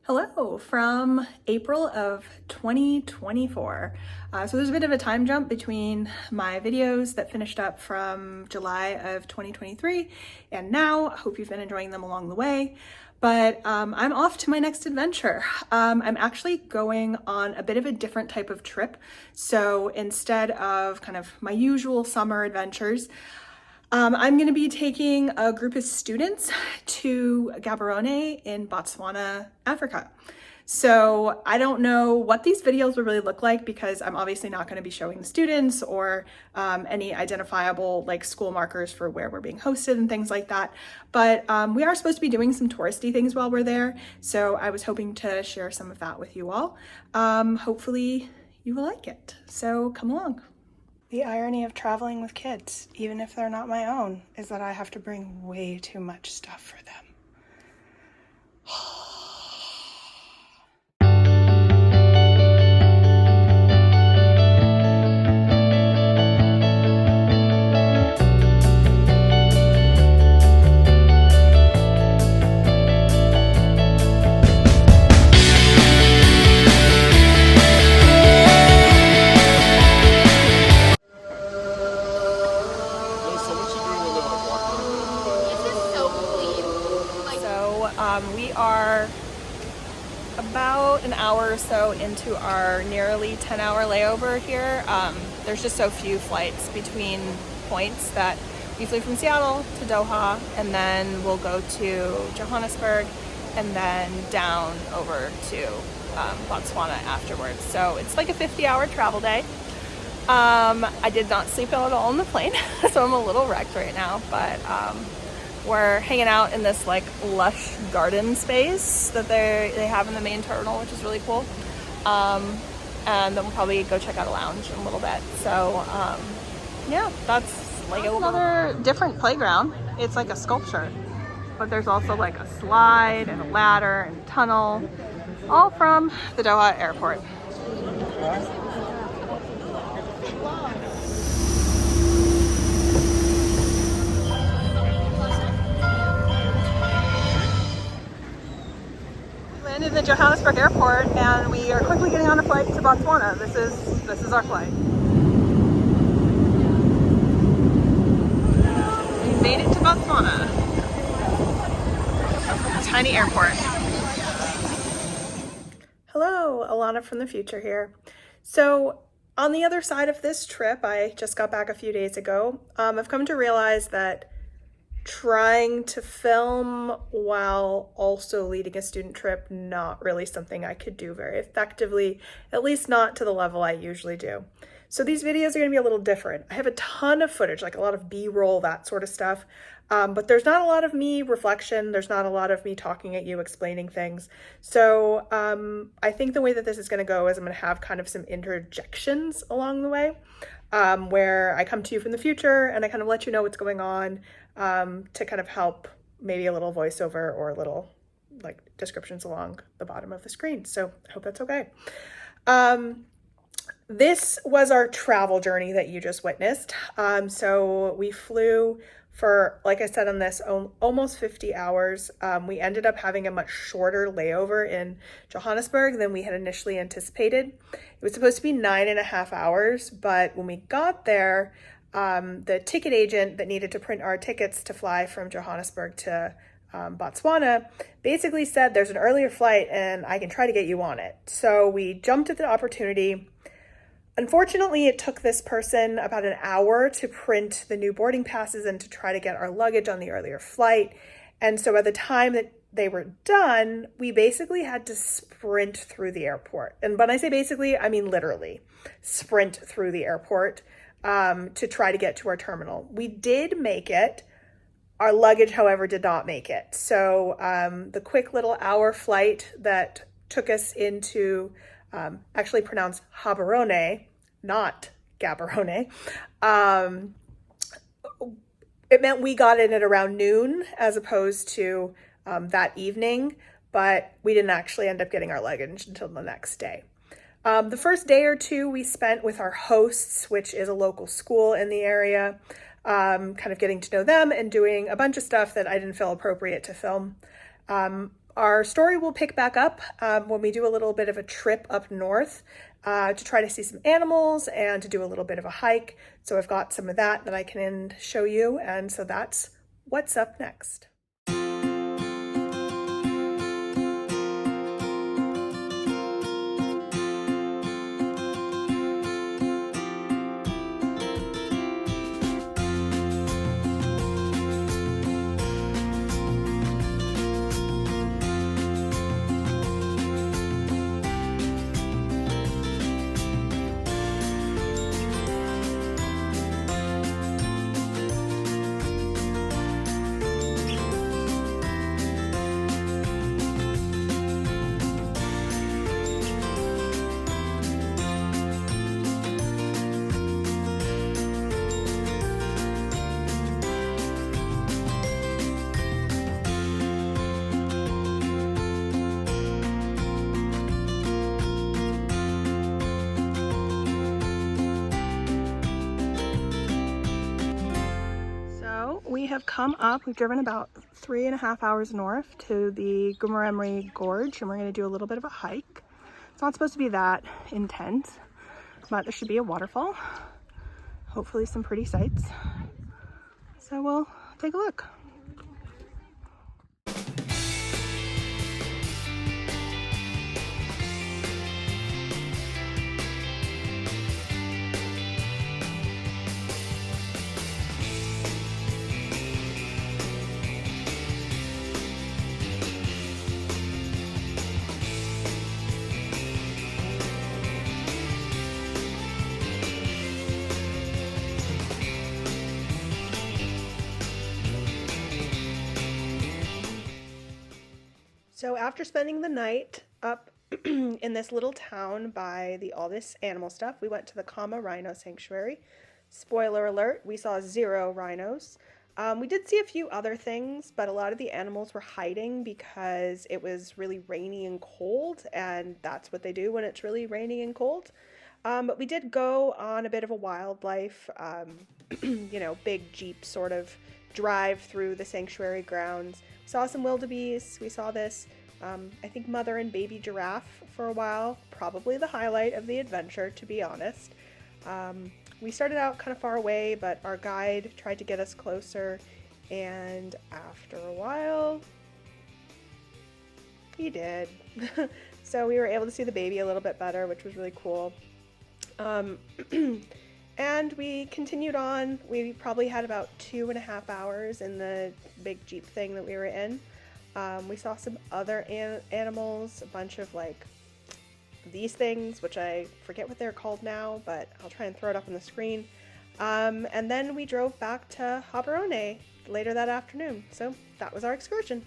Hello from April of 2024. So there's a bit of a time jump between my videos that finished up from July of 2023 and now. I hope you've been enjoying them along the way. But I'm off to my next adventure. I'm actually going on a bit of a different type of trip. So instead of kind of my usual summer adventures, I'm going to be taking a group of students to Gaborone in Botswana, Africa. So I don't know what these videos will really look like because I'm obviously not going to be showing the students or any identifiable like school markers for where we're being hosted and things like that. But we are supposed to be doing some touristy things while we're there. So I was hoping to share some of that with you all. Hopefully you will like it. So come along. The irony of traveling with kids, even if they're not my own, is that I have to bring way too much stuff for them. We are about an hour or so into our nearly 10-hour layover here. There's just so few flights between points that we flew from Seattle to Doha, and then we'll go to Johannesburg and then down over to Botswana afterwards. So it's like a 50-hour travel day. I did not sleep at all on the plane, so I'm a little wrecked right now, but we're hanging out in this like lush garden space that they have in the main terminal, which is really cool. And then we'll probably go check out a lounge in a little bit. So yeah, that's like another different playground. It's like a sculpture, but there's also like a slide and a ladder and a tunnel, all from the Doha airport. Landed in the Johannesburg airport, and we are quickly getting on a flight to Botswana. This is our flight. We made it to Botswana. A tiny airport. Hello, Alana from the future here. So on the other side of this trip, I just got back a few days ago. I've come to realize that trying to film while also leading a student trip, not really something I could do very effectively, at least not to the level I usually do. So these videos are going to be a little different. I have a ton of footage, like a lot of B-roll, that sort of stuff, but there's not a lot of me reflection. There's not a lot of me talking at you, explaining things. So I think the way that this is going to go is I'm going to have kind of some interjections along the way, where I come to you from the future and I kind of let you know what's going on, to kind of help maybe a little voiceover or a little like descriptions along the bottom of the screen. So I hope that's okay. This was our travel journey that you just witnessed. So we flew for, like I said, on this almost 50 hours. We ended up having a much shorter layover in Johannesburg than we had initially anticipated. It was supposed to be 9.5 hours, but when we got there, the ticket agent that needed to print our tickets to fly from Johannesburg to Botswana basically said there's an earlier flight and I can try to get you on it. So we jumped at the opportunity. Unfortunately, it took this person about an hour to print the new boarding passes and to try to get our luggage on the earlier flight. And so by the time that they were done, we basically had to sprint through the airport. And when I say basically, I mean literally sprint through the airport to try to get to our terminal. We did make it. Our luggage, however, did not make it. So the quick little hour flight that took us into, actually pronounced Gaborone, not Gaborone, it meant we got in at around noon as opposed to that evening, but we didn't actually end up getting our luggage until the next day. The first day or two we spent with our hosts, which is a local school in the area, kind of getting to know them and doing a bunch of stuff that I didn't feel appropriate to film. our story will pick back up when we do a little bit of a trip up north to try to see some animals and to do a little bit of a hike. So I've got some of that I can show you. And so that's what's up next. We have come up, we've driven about 3.5 hours north to the Gumaremri Gorge, and we're going to do a little bit of a hike. It's not supposed to be that intense, but there should be a waterfall, hopefully some pretty sights. So we'll take a look. So after spending the night up in this little town by all this animal stuff, we went to the Kama Rhino Sanctuary. Spoiler alert, we saw 0 rhinos. We did see a few other things, but a lot of the animals were hiding because it was really rainy and cold, and that's what they do when it's really rainy and cold. But we did go on a bit of a wildlife, big Jeep sort of drive through the sanctuary grounds. Saw some wildebeest, we saw this, I think mother and baby giraffe for a while, probably the highlight of the adventure, to be honest. We started out kind of far away, but our guide tried to get us closer, and after a while, he did. So we were able to see the baby a little bit better, which was really cool. And we continued on. We probably had about 2.5 hours in the big Jeep thing that we were in. We saw some other animals, a bunch of these things, which I forget what they're called now, but I'll try and throw it up on the screen. And then we drove back to Gaborone later that afternoon. So that was our excursion.